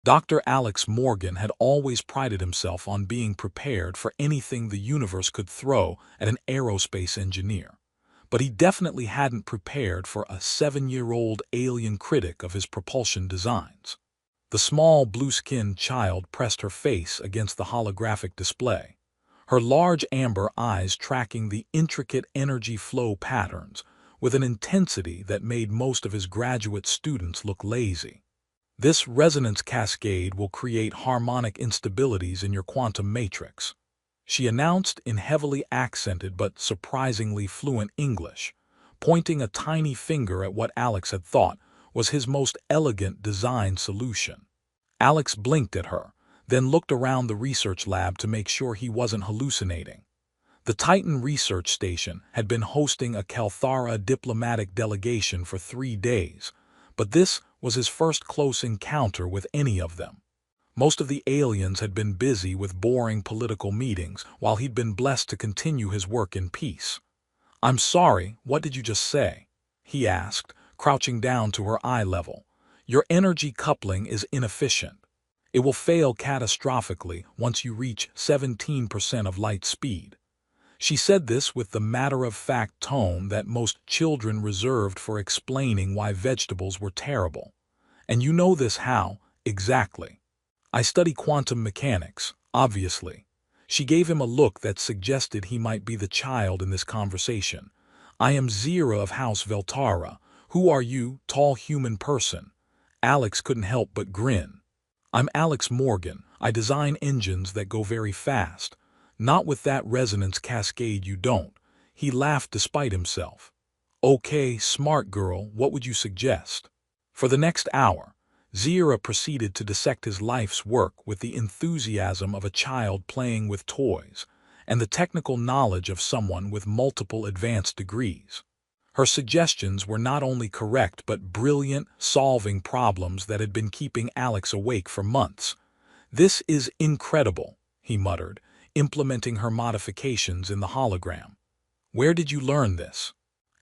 Dr. Alex Morgan had always prided himself on being prepared for anything the universe could throw at an aerospace engineer. But he definitely hadn't prepared for a 7-year-old alien critic of his propulsion designs. The small, blue-skinned child pressed her face against the holographic display, her large amber eyes tracking the intricate energy flow patterns with an intensity that made most of his graduate students look lazy. This resonance cascade will create harmonic instabilities in your quantum matrix, she announced in heavily accented but surprisingly fluent English, pointing a tiny finger at what Alex had thought was his most elegant design solution. Alex blinked at her, then looked around the research lab to make sure he wasn't hallucinating. The Titan research station had been hosting a Kalthara diplomatic delegation for 3 days, but this was his first close encounter with any of them. Most of the aliens had been busy with boring political meetings while he'd been blessed to continue his work in peace. "I'm sorry, what did you just say?" he asked, crouching down to her eye level. "Your energy coupling is inefficient. It will fail catastrophically once you reach 17% of light speed." She said this with the matter-of-fact tone that most children reserved for explaining why vegetables were terrible. "And you know this how, exactly?" "I study quantum mechanics, obviously." She gave him a look that suggested he might be the child in this conversation. "I am Zira of House Veltara. Who are you, tall human person?" Alex couldn't help but grin. "I'm Alex Morgan. I design engines that go very fast. Not with that resonance cascade, you don't." He laughed despite himself. "Okay, smart girl, what would you suggest?" For the next hour, Zira proceeded to dissect his life's work with the enthusiasm of a child playing with toys and the technical knowledge of someone with multiple advanced degrees. Her suggestions were not only correct but brilliant, solving problems that had been keeping Alex awake for months. "This is incredible," he muttered, implementing her modifications in the hologram. "Where did you learn this?"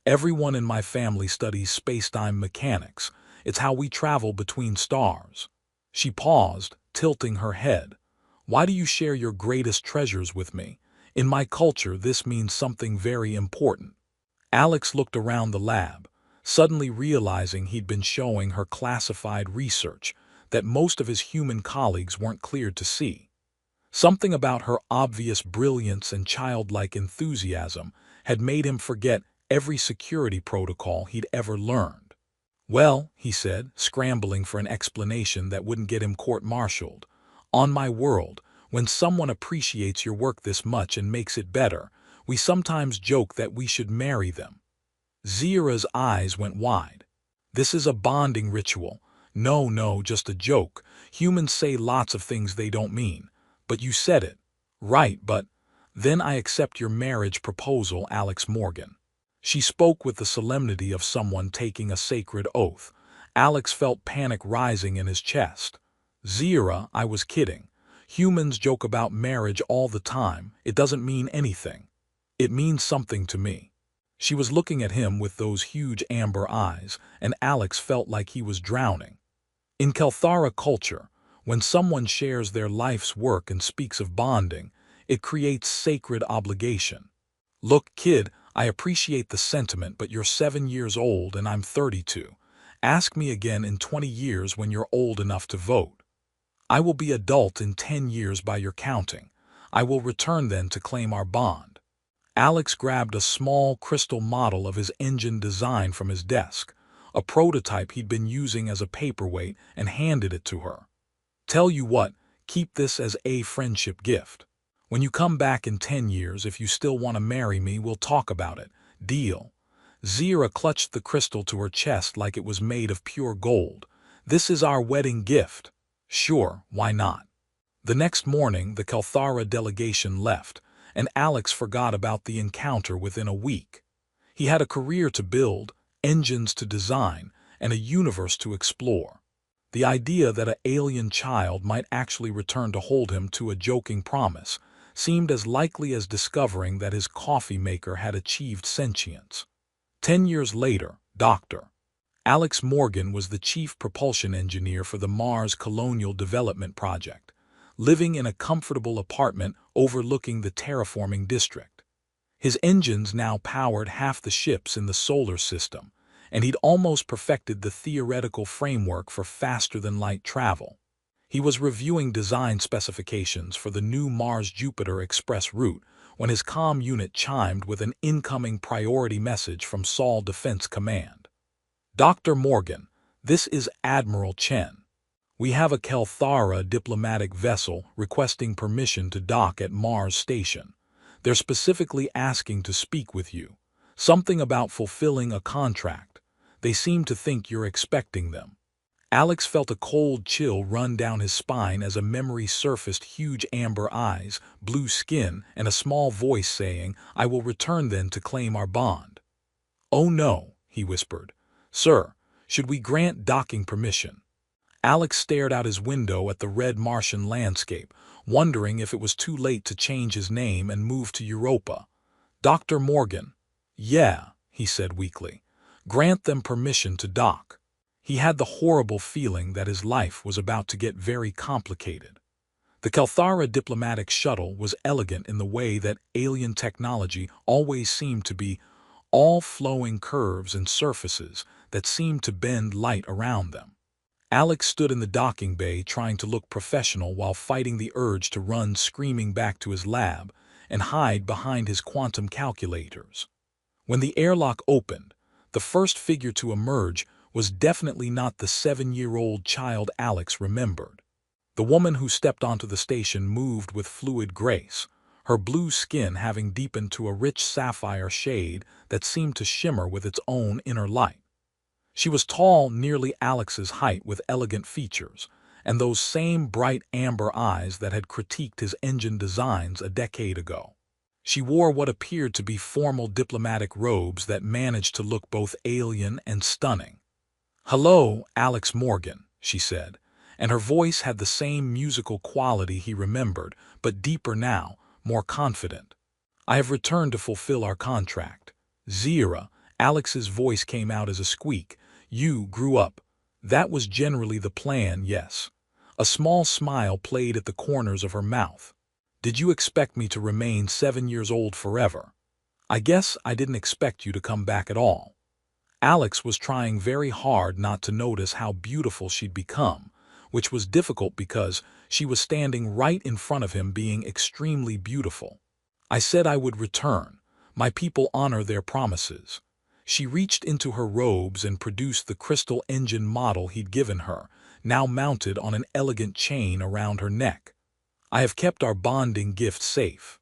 "Everyone in my family studies space-time mechanics. It's how we travel between stars." She paused, tilting her head. "Why do you share your greatest treasures with me? In my culture, this means something very important." Alex looked around the lab, suddenly realizing he'd been showing her classified research that most of his human colleagues weren't cleared to see. Something about her obvious brilliance and childlike enthusiasm had made him forget every security protocol he'd ever learned. "Well," he said, scrambling for an explanation that wouldn't get him court-martialed, "on my world, when someone appreciates your work this much and makes it better, we sometimes joke that we should marry them." Zira's eyes went wide. "This is a bonding ritual." No, just a joke. Humans say lots of things they don't mean. But you said it." "Right, but—" "Then I accept your marriage proposal, Alex Morgan." She spoke with the solemnity of someone taking a sacred oath. Alex felt panic rising in his chest. "Zira, I was kidding. Humans joke about marriage all the time. It doesn't mean anything." "It means something to me." She was looking at him with those huge amber eyes, and Alex felt like he was drowning. In Kalthara culture, when someone shares their life's work and speaks of bonding, it creates sacred obligation. "Look, kid, I appreciate the sentiment, but you're 7 years old and I'm 32. Ask me again in 20 years when you're old enough to vote." "I will be adult in 10 years by your counting. I will return then to claim our bond." Alex grabbed a small crystal model of his engine design from his desk, a prototype he'd been using as a paperweight, and handed it to her. "Tell you what, keep this as a friendship gift. When you come back in 10 years, if you still want to marry me, we'll talk about it. Deal?" Zira clutched the crystal to her chest like it was made of pure gold. "This is our wedding gift." "Sure, why not?" The next morning, the Kalthara delegation left, and Alex forgot about the encounter within a week. He had a career to build, engines to design, and a universe to explore. The idea that an alien child might actually return to hold him to a joking promise seemed as likely as discovering that his coffee maker had achieved sentience. 10 years later, Dr. Alex Morgan was the chief propulsion engineer for the Mars Colonial Development Project, living in a comfortable apartment overlooking the terraforming district. His engines now powered half the ships in the solar system, and he'd almost perfected the theoretical framework for faster-than-light travel. He was reviewing design specifications for the new Mars-Jupiter Express route when his comm unit chimed with an incoming priority message from Sol Defense Command. "Dr. Morgan, this is Admiral Chen. We have a Kelthara diplomatic vessel requesting permission to dock at Mars Station. They're specifically asking to speak with you. Something about fulfilling a contract. They seem to think you're expecting them." Alex felt a cold chill run down his spine as a memory surfaced: huge amber eyes, blue skin, and a small voice saying, "I will return then to claim our bond." "Oh no," he whispered. "Sir, should we grant docking permission?" Alex stared out his window at the red Martian landscape, wondering if it was too late to change his name and move to Europa. "Dr. Morgan." "Yeah," he said weakly. "Grant them permission to dock." He had the horrible feeling that his life was about to get very complicated. The Kelthara diplomatic shuttle was elegant in the way that alien technology always seemed to be, all flowing curves and surfaces that seemed to bend light around them. Alex stood in the docking bay trying to look professional while fighting the urge to run screaming back to his lab and hide behind his quantum calculators. When the airlock opened, the first figure to emerge was definitely not the 7-year-old child Alex remembered. The woman who stepped onto the station moved with fluid grace, her blue skin having deepened to a rich sapphire shade that seemed to shimmer with its own inner light. She was tall, nearly Alex's height, with elegant features, and those same bright amber eyes that had critiqued his engine designs a decade ago. She wore what appeared to be formal diplomatic robes that managed to look both alien and stunning. "Hello, Alex Morgan," she said, and her voice had the same musical quality he remembered, but deeper now, more confident. "I have returned to fulfill our contract." "Zira," Alex's voice came out as a squeak. "You grew up." "That was generally the plan, yes." A small smile played at the corners of her mouth. "Did you expect me to remain 7 years old forever?" "I guess I didn't expect you to come back at all." Alex was trying very hard not to notice how beautiful she'd become, which was difficult because she was standing right in front of him, being extremely beautiful. "I said I would return. My people honor their promises." She reached into her robes and produced the crystal engine model he'd given her, now mounted on an elegant chain around her neck. "I have kept our bonding gift safe."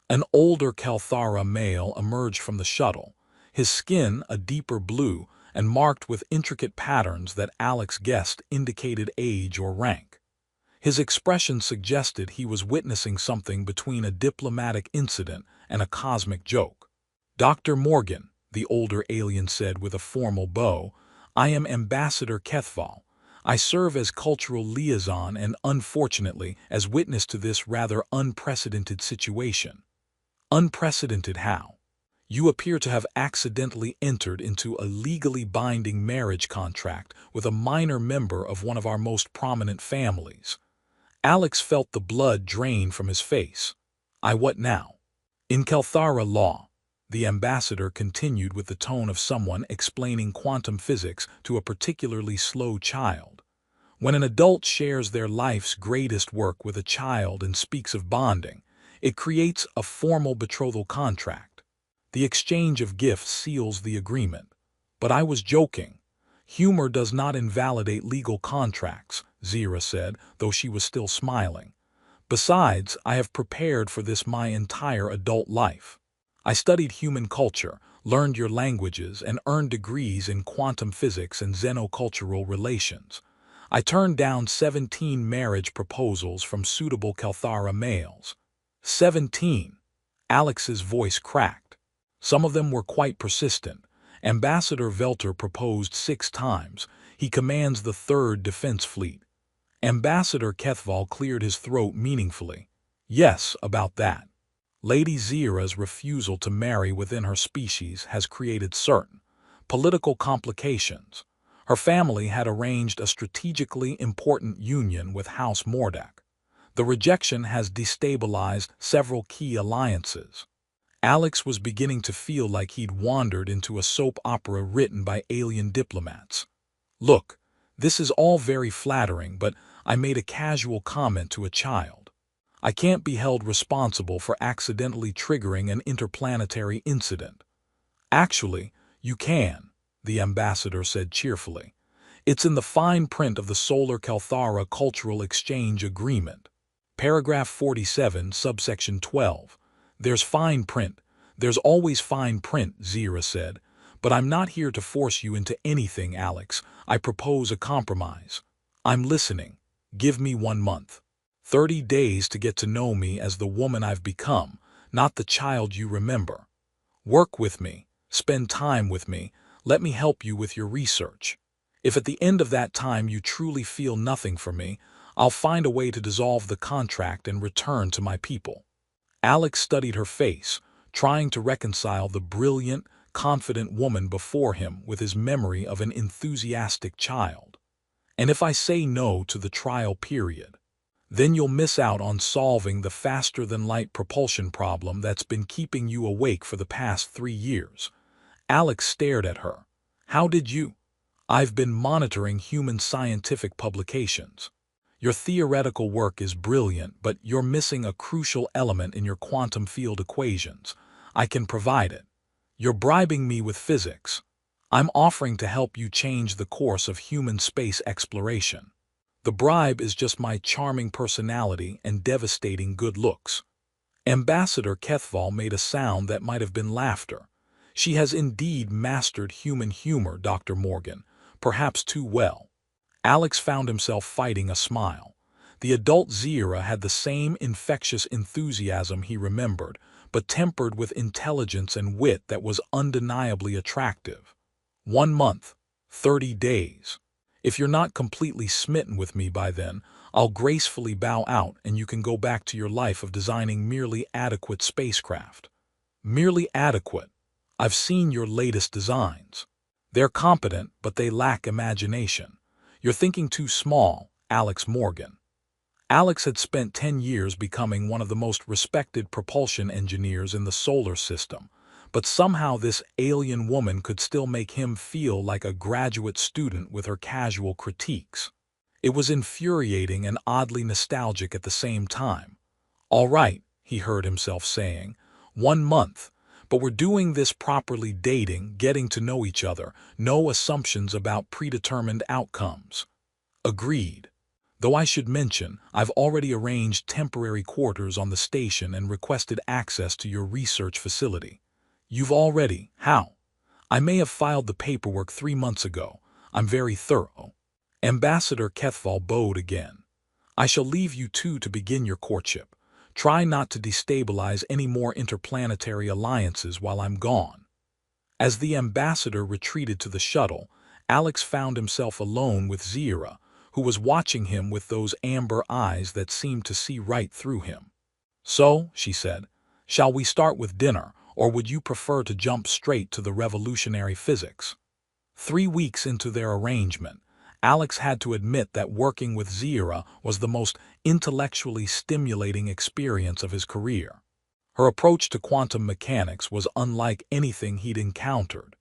An older Kelthara male emerged from the shuttle, his skin a deeper blue and marked with intricate patterns that Alex guessed indicated age or rank. His expression suggested he was witnessing something between a diplomatic incident and a cosmic joke. "Dr. Morgan," the older alien said with a formal bow, "I am Ambassador Kethval. I serve as cultural liaison and, unfortunately, as witness to this rather unprecedented situation." "Unprecedented how?" "You appear to have accidentally entered into a legally binding marriage contract with a minor member of one of our most prominent families." Alex felt the blood drain from his face. What now?" "In Kelthara law," the ambassador continued with the tone of someone explaining quantum physics to a particularly slow child, "when an adult shares their life's greatest work with a child and speaks of bonding, it creates a formal betrothal contract. The exchange of gifts seals the agreement." "But I was joking." "Humor does not invalidate legal contracts," Zira said, though she was still smiling. "Besides, I have prepared for this my entire adult life. I studied human culture, learned your languages, and earned degrees in quantum physics and xenocultural relations. I turned down 17 marriage proposals from suitable Kelthara males." 17? Alex's voice cracked. Some of them were quite persistent. Ambassador Velter proposed 6 times. He commands the 3rd Defense Fleet. Ambassador Kethval cleared his throat meaningfully. "Yes, about that. Lady Zira's refusal to marry within her species has created certain political complications. Her family had arranged a strategically important union with House Mordak. The rejection has destabilized several key alliances. Alex was beginning to feel like he'd wandered into a soap opera written by alien diplomats. "Look, this is all very flattering, but I made a casual comment to a child. I can't be held responsible for accidentally triggering an interplanetary incident." "Actually, you can," the ambassador said cheerfully. "It's in the fine print of the Solar Kalthara Cultural Exchange Agreement. Paragraph 47, subsection 12. There's fine print. There's always fine print," Zira said. "But I'm not here to force you into anything, Alex. I propose a compromise. I'm listening. Give me 1 month. 30 days to get to know me as the woman I've become, not the child you remember. Work with me. Spend time with me. Let me help you with your research. If at the end of that time you truly feel nothing for me, I'll find a way to dissolve the contract and return to my people." Alex studied her face, trying to reconcile the brilliant, confident woman before him with his memory of an enthusiastic child. "And if I say no to the trial period, then you'll miss out on solving the faster-than-light propulsion problem that's been keeping you awake for the past 3 years. Alex stared at her. "How did you?" "I've been monitoring human scientific publications. Your theoretical work is brilliant, but you're missing a crucial element in your quantum field equations. I can provide it. You're bribing me with physics. I'm offering to help you change the course of human space exploration. The bribe is just my charming personality and devastating good looks." Ambassador Kethval made a sound that might have been laughter. "She has indeed mastered human humor, Dr. Morgan, perhaps too well." Alex found himself fighting a smile. The adult Zira had the same infectious enthusiasm he remembered, but tempered with intelligence and wit that was undeniably attractive. 1 month, 30 days. If you're not completely smitten with me by then, I'll gracefully bow out and you can go back to your life of designing merely adequate spacecraft." "Merely adequate? I've seen your latest designs. They're competent, but they lack imagination. You're thinking too small, Alex Morgan." Alex had spent 10 years becoming one of the most respected propulsion engineers in the solar system, but somehow this alien woman could still make him feel like a graduate student with her casual critiques. It was infuriating and oddly nostalgic at the same time. "All right," he heard himself saying, 1 month. But we're doing this properly, dating, getting to know each other, no assumptions about predetermined outcomes." "Agreed. Though I should mention, I've already arranged temporary quarters on the station and requested access to your research facility." "You've already? How?" "I may have filed the paperwork 3 months ago. I'm very thorough." Ambassador Kethval bowed again. "I shall leave you two to begin your courtship. Try not to destabilize any more interplanetary alliances while I'm gone." As the ambassador retreated to the shuttle, Alex found himself alone with Zira, who was watching him with those amber eyes that seemed to see right through him. "So," she said, "shall we start with dinner, or would you prefer to jump straight to the revolutionary physics?" 3 weeks into their arrangement, Alex had to admit that working with Zira was the most intellectually stimulating experience of his career. Her approach to quantum mechanics was unlike anything he'd encountered.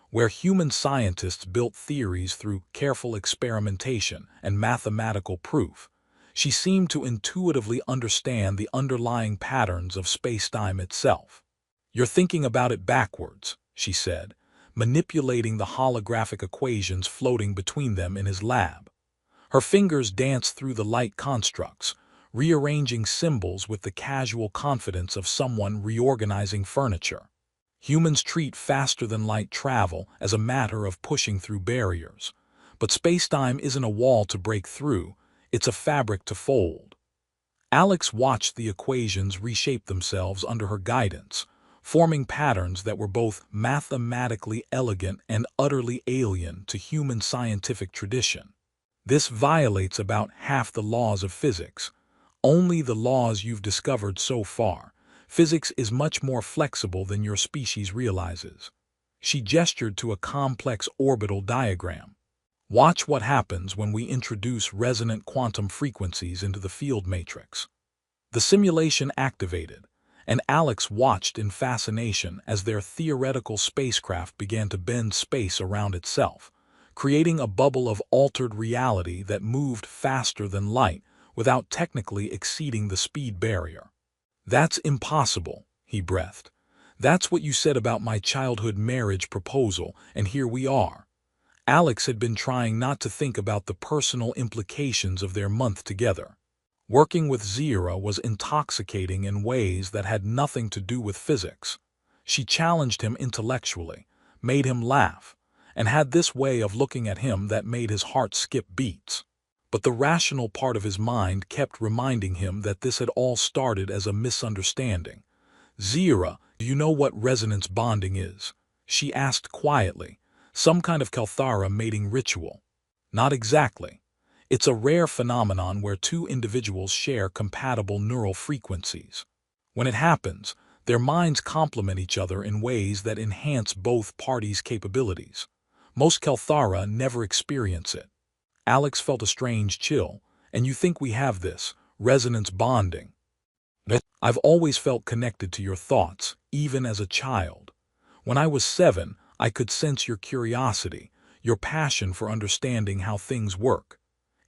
Where human scientists built theories through careful experimentation and mathematical proof, she seemed to intuitively understand the underlying patterns of spacetime itself. "You're thinking about it backwards," she said, manipulating the holographic equations floating between them in his lab. Her fingers danced through the light constructs, rearranging symbols with the casual confidence of someone reorganizing furniture. Humans treat faster-than-light travel as a matter of pushing through barriers, but spacetime isn't a wall to break through, it's a fabric to fold. Alex watched the equations reshape themselves under her guidance, forming patterns that were both mathematically elegant and utterly alien to human scientific tradition. "This violates about half the laws of physics. Only the laws you've discovered so far. Physics is much more flexible than your species realizes." She gestured to a complex orbital diagram. Watch what happens when we introduce resonant quantum frequencies into the field matrix. The simulation activated, and Alex watched in fascination as their theoretical spacecraft began to bend space around itself, creating a bubble of altered reality that moved faster than light without technically exceeding the speed barrier. "That's impossible," he breathed. "That's what you said about my childhood marriage proposal, and here we are." Alex had been trying not to think about the personal implications of their month together. Working with Zira was intoxicating in ways that had nothing to do with physics. She challenged him intellectually, made him laugh, and had this way of looking at him that made his heart skip beats. But the rational part of his mind kept reminding him that this had all started as a misunderstanding. "Zira, do you know what resonance bonding is?" she asked quietly. "Some kind of Kalthara mating ritual?" "Not exactly. It's a rare phenomenon where two individuals share compatible neural frequencies. When it happens, their minds complement each other in ways that enhance both parties' capabilities. Most Kalthara never experience it." Alex felt a strange chill. "And you think we have this resonance bonding?" "I've always felt connected to your thoughts, even as a child. When I was 7, I could sense your curiosity, your passion for understanding how things work.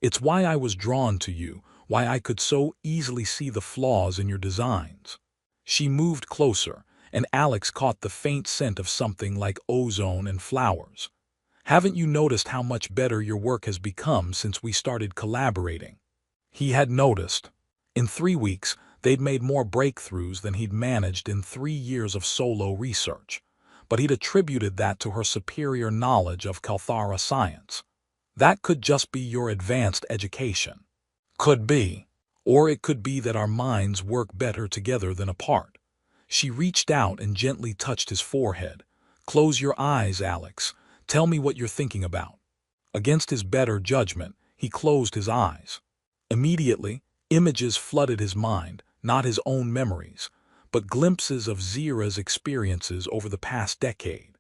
It's why I was drawn to you, why I could so easily see the flaws in your designs." She moved closer, and Alex caught the faint scent of something like ozone and flowers. "Haven't you noticed how much better your work has become since we started collaborating?" He had noticed. In 3 weeks, they'd made more breakthroughs than he'd managed in 3 years of solo research. But he'd attributed that to her superior knowledge of Kalthara science. "That could just be your advanced education." "Could be. Or it could be that our minds work better together than apart." She reached out and gently touched his forehead. "Close your eyes, Alex. Tell me what you're thinking about." Against his better judgment, he closed his eyes. Immediately, images flooded his mind, not his own memories, but glimpses of Zira's experiences over the past decade.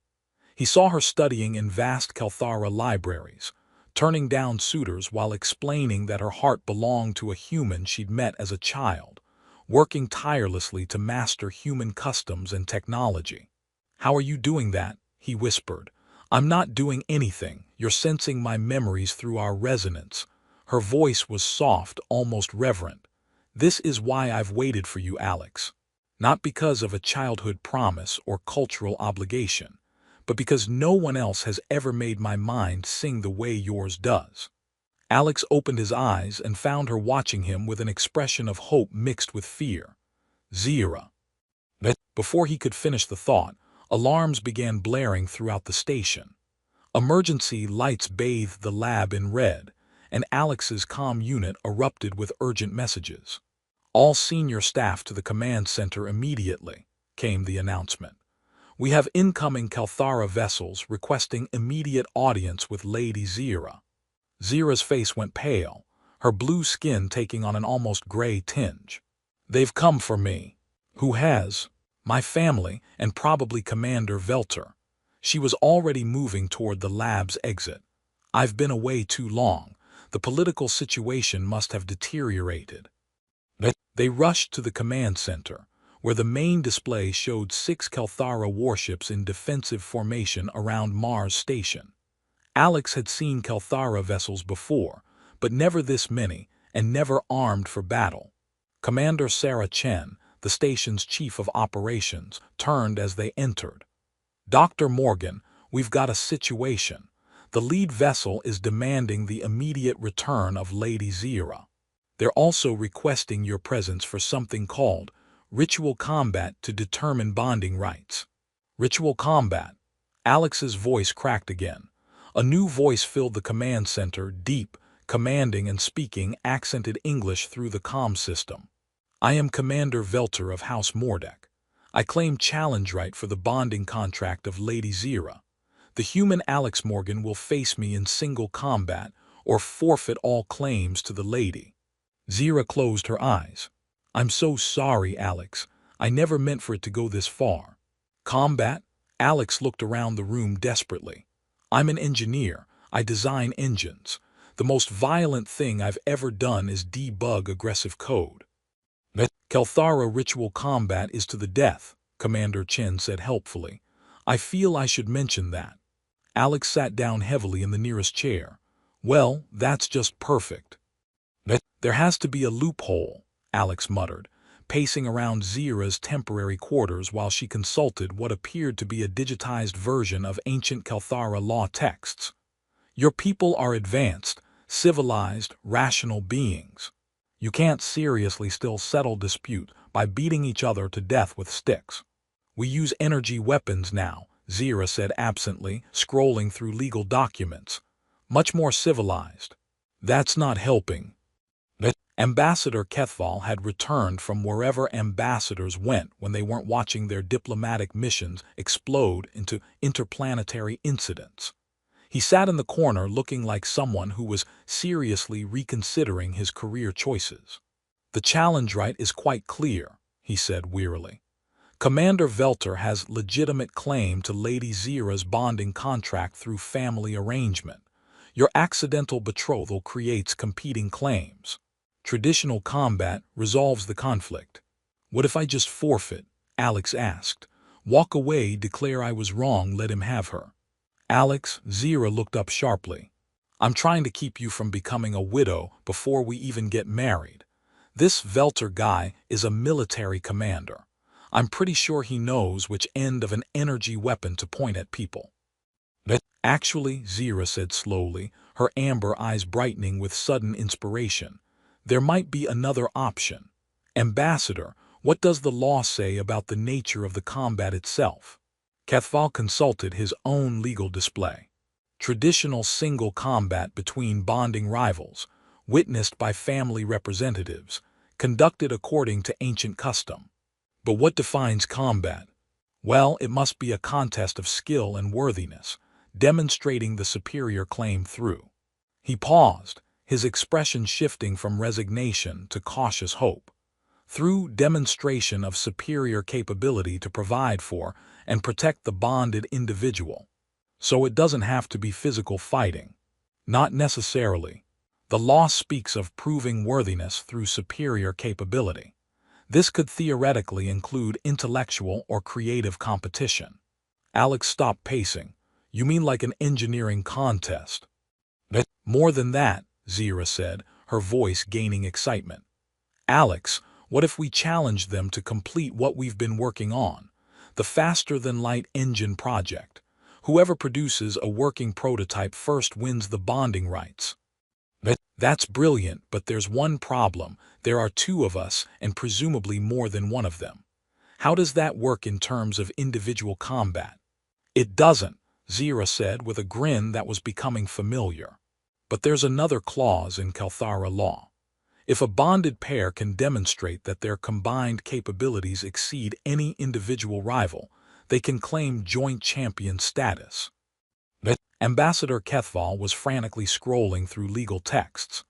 He saw her studying in vast Kalthara libraries, turning down suitors while explaining that her heart belonged to a human she'd met as a child, working tirelessly to master human customs and technology. "How are you doing that?" he whispered. "I'm not doing anything. You're sensing my memories through our resonance." Her voice was soft, almost reverent. "This is why I've waited for you, Alex. Not because of a childhood promise or cultural obligation, but because no one else has ever made my mind sing the way yours does." Alex opened his eyes and found her watching him with an expression of hope mixed with fear. "Zira." Before he could finish the thought, alarms began blaring throughout the station. Emergency lights bathed the lab in red, and Alex's comm unit erupted with urgent messages. "All senior staff to the command center immediately," came the announcement. "We have incoming Kalthara vessels requesting immediate audience with Lady Zira." Zira's face went pale, her blue skin taking on an almost gray tinge. "They've come for me." "Who has?" "My family, and probably Commander Velter." She was already moving toward the lab's exit. "I've been away too long. The political situation must have deteriorated." They rushed to the command center, where the main display showed 6 Kalthara warships in defensive formation around Mars Station. Alex had seen Kalthara vessels before, but never this many, and never armed for battle. Commander Sarah Chen, the station's chief of operations, turned as they entered. "Dr. Morgan, we've got a situation. The lead vessel is demanding the immediate return of Lady Zira. They're also requesting your presence for something called ritual combat to determine bonding rights." "Ritual combat?" Alex's voice cracked again. A new voice filled the command center, deep, commanding and speaking accented English through the comm system. "I am Commander Velter of House Mordek. I claim challenge right for the bonding contract of Lady Zira. The human Alex Morgan will face me in single combat or forfeit all claims to the lady." Zira closed her eyes. "I'm so sorry, Alex. I never meant for it to go this far." "Combat?" Alex looked around the room desperately. "I'm an engineer. I design engines. The most violent thing I've ever done is debug aggressive code. Kelthara ritual combat is to the death, Commander Chen said helpfully. I feel I should mention that. Alex sat down heavily in the nearest chair. Well, that's just perfect. There has to be a loophole, Alex muttered, pacing around Zira's temporary quarters while she consulted what appeared to be a digitized version of ancient Kelthara law texts. Your people are advanced, civilized, rational beings. You can't seriously still settle dispute by beating each other to death with sticks. We use energy weapons now, Zira said absently, scrolling through legal documents. Much more civilized. That's not helping. Ambassador Kethval had returned from wherever ambassadors went when they weren't watching their diplomatic missions explode into interplanetary incidents. He sat in the corner looking like someone who was seriously reconsidering his career choices. The challenge right is quite clear, he said wearily. Commander Velter has legitimate claim to Lady Zira's bonding contract through family arrangement. Your accidental betrothal creates competing claims. Traditional combat resolves the conflict. What if I just forfeit? Alex asked. Walk away, declare I was wrong, let him have her. Alex, Zira looked up sharply. I'm trying to keep you from becoming a widow before we even get married. This Velter guy is a military commander. I'm pretty sure he knows which end of an energy weapon to point at people. Actually, Zira said slowly, her amber eyes brightening with sudden inspiration. There might be another option. Ambassador, what does the law say about the nature of the combat itself? Kethval consulted his own legal display. Traditional single combat between bonding rivals, witnessed by family representatives, conducted according to ancient custom. But what defines combat? Well, it must be a contest of skill and worthiness, demonstrating the superior claim through. He paused, his expression shifting from resignation to cautious hope. Through demonstration of superior capability to provide for and protect the bonded individual. So it doesn't have to be physical fighting. Not necessarily. The law speaks of proving worthiness through superior capability. This could theoretically include intellectual or creative competition. Alex stopped pacing. You mean like an engineering contest? More than that, Zira said, her voice gaining excitement. Alex, what if we challenge them to complete what we've been working on? The faster-than-light engine project. Whoever produces a working prototype first wins the bonding rights. That's brilliant, but there's one problem. There are two of us, and presumably more than one of them. How does that work in terms of individual combat? It doesn't, Zira said with a grin that was becoming familiar. But there's another clause in Kelthara law. If a bonded pair can demonstrate that their combined capabilities exceed any individual rival, they can claim joint champion status. Ambassador Kethval was frantically scrolling through legal texts.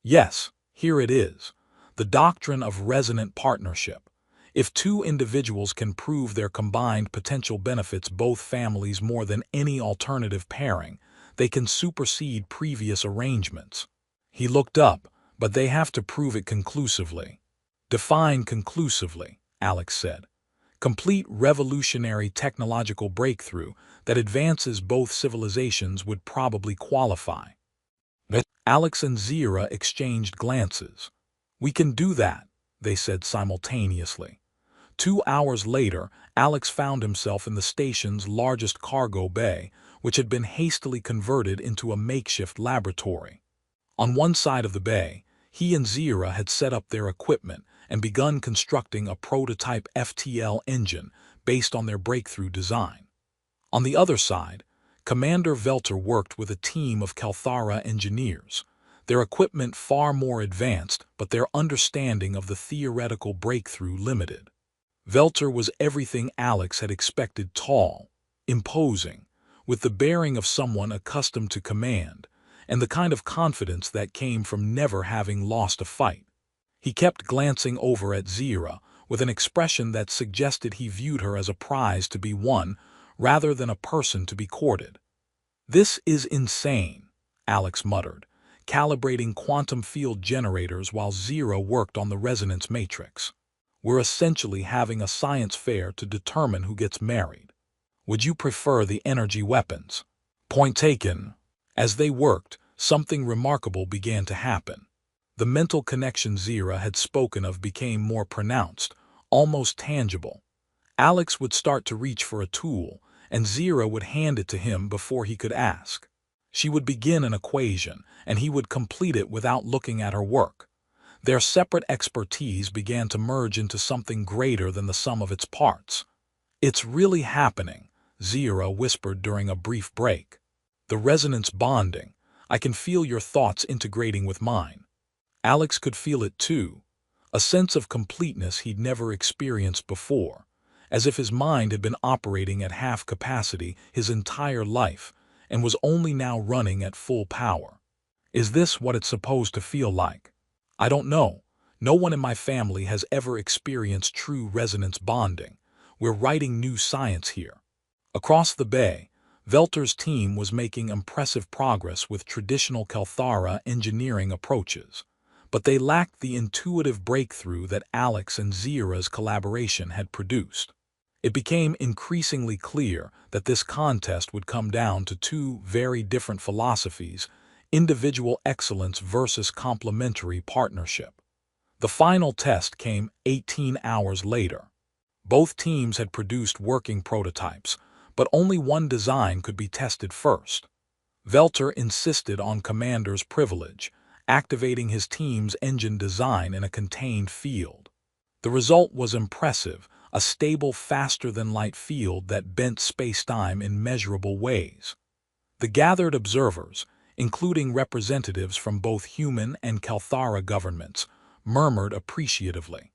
Yes, here it is. The doctrine of resonant partnership. If two individuals can prove their combined potential benefits both families more than any alternative pairing, they can supersede previous arrangements. He looked up, but they have to prove it conclusively. Define conclusively, Alex said. Complete revolutionary technological breakthrough that advances both civilizations would probably qualify. Alex and Zira exchanged glances. We can do that, they said simultaneously. 2 hours later, Alex found himself in the station's largest cargo bay, which had been hastily converted into a makeshift laboratory. On one side of the bay, he and Zira had set up their equipment and begun constructing a prototype FTL engine based on their breakthrough design. On the other side, Commander Velter worked with a team of Kelthara engineers, their equipment far more advanced but their understanding of the theoretical breakthrough limited. Velter was everything Alex had expected: tall, imposing, with the bearing of someone accustomed to command, and the kind of confidence that came from never having lost a fight. He kept glancing over at Zira with an expression that suggested he viewed her as a prize to be won rather than a person to be courted. This is insane, Alex muttered, calibrating quantum field generators while Zero worked on the resonance matrix. We're essentially having a science fair to determine who gets married. Would you prefer the energy weapons? Point taken. As they worked, something remarkable began to happen. The mental connection Zero had spoken of became more pronounced, almost tangible. Alex would start to reach for a tool, and Zero would hand it to him before he could ask. She would begin an equation, and he would complete it without looking at her work. Their separate expertise began to merge into something greater than the sum of its parts. "It's really happening," Zero whispered during a brief break. "The resonance bonding. I can feel your thoughts integrating with mine." Alex could feel it too, a sense of completeness he'd never experienced before, as if his mind had been operating at half capacity his entire life and was only now running at full power. "Is this what it's supposed to feel like?" "I don't know. No one in my family has ever experienced true resonance bonding. We're writing new science here." Across the bay, Velter's team was making impressive progress with traditional Kelthara engineering approaches, but they lacked the intuitive breakthrough that Alex and Zero's collaboration had produced. It became increasingly clear that this contest would come down to two very different philosophies: individual excellence versus complementary partnership. The final test came 18 hours later. Both teams had produced working prototypes, but only one design could be tested first. Velter insisted on Commander's privilege, activating his team's engine design in a contained field. The result was impressive: a stable, faster-than-light field that bent space-time in measurable ways. The gathered observers, including representatives from both human and Kelthara governments, murmured appreciatively.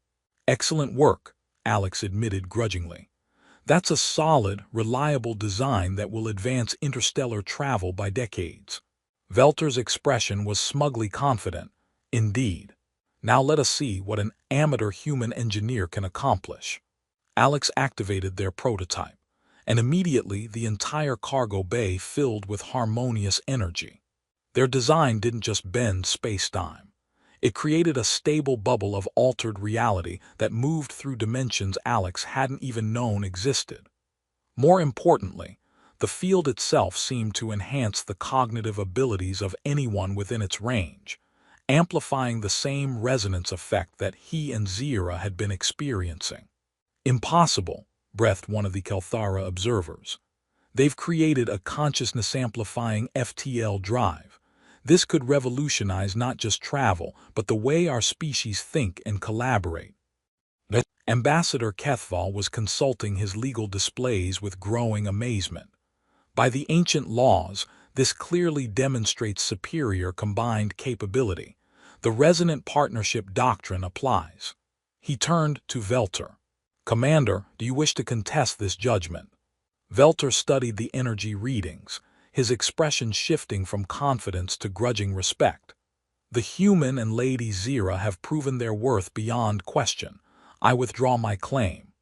"Excellent work," Alex admitted grudgingly. "That's a solid, reliable design that will advance interstellar travel by decades." Velter's expression was smugly confident. "Indeed. Now let us see what an amateur human engineer can accomplish." Alex activated their prototype, and immediately the entire cargo bay filled with harmonious energy. Their design didn't just bend space-time. It created a stable bubble of altered reality that moved through dimensions Alex hadn't even known existed. More importantly, the field itself seemed to enhance the cognitive abilities of anyone within its range, amplifying the same resonance effect that he and Zira had been experiencing. "Impossible," breathed one of the Kelthara observers. "They've created a consciousness-amplifying FTL drive. This could revolutionize not just travel, but the way our species think and collaborate." Ambassador Kethval was consulting his legal displays with growing amazement. "By the ancient laws, this clearly demonstrates superior combined capability. The resonant partnership doctrine applies." He turned to Velter. "Commander, do you wish to contest this judgment?" Velter studied the energy readings, his expression shifting from confidence to grudging respect. "The human and Lady Zira have proven their worth beyond question. I withdraw my claim."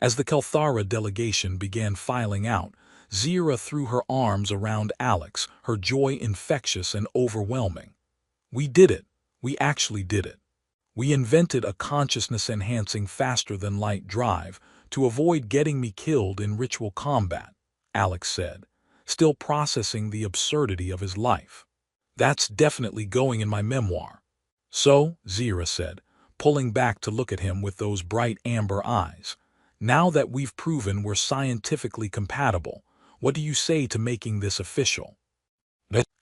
As the Kelthara delegation began filing out, Zira threw her arms around Alex, her joy infectious and overwhelming. "We did it. We actually did it. We invented a consciousness-enhancing faster-than-light drive to avoid getting me killed in ritual combat," Alex said, still processing the absurdity of his life. "That's definitely going in my memoir." "So," Zira said, pulling back to look at him with those bright amber eyes, "now that we've proven we're scientifically compatible, what do you say to making this official?"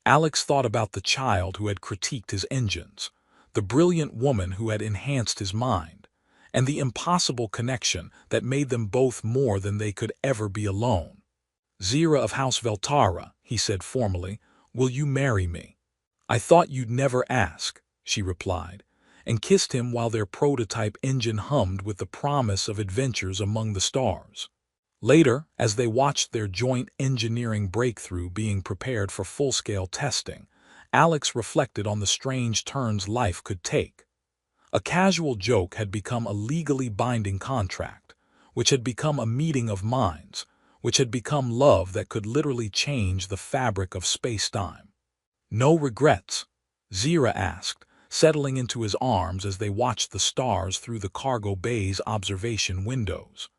Alex thought about the child who had critiqued his engines, the brilliant woman who had enhanced his mind, and the impossible connection that made them both more than they could ever be alone. "Zira of House Veltara," he said formally, "will you marry me?" "I thought you'd never ask," she replied, and kissed him while their prototype engine hummed with the promise of adventures among the stars. Later, as they watched their joint engineering breakthrough being prepared for full-scale testing, Alex reflected on the strange turns life could take. A casual joke had become a legally binding contract, which had become a meeting of minds, which had become love that could literally change the fabric of space-time. No regrets? Zira asked, settling into his arms as they watched the stars through the cargo bay's observation windows.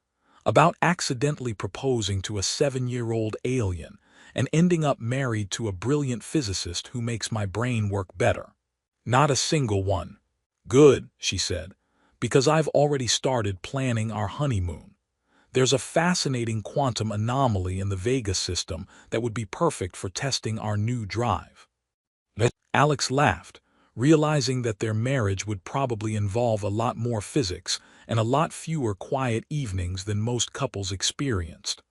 About accidentally proposing to a 7-year-old alien and ending up married to a brilliant physicist who makes my brain work better. Not a single one. Good, she said, because I've already started planning our honeymoon. There's a fascinating quantum anomaly in the Vega system that would be perfect for testing our new drive. Alex laughed, realizing that their marriage would probably involve a lot more physics and a lot fewer quiet evenings than most couples experienced.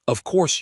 Of course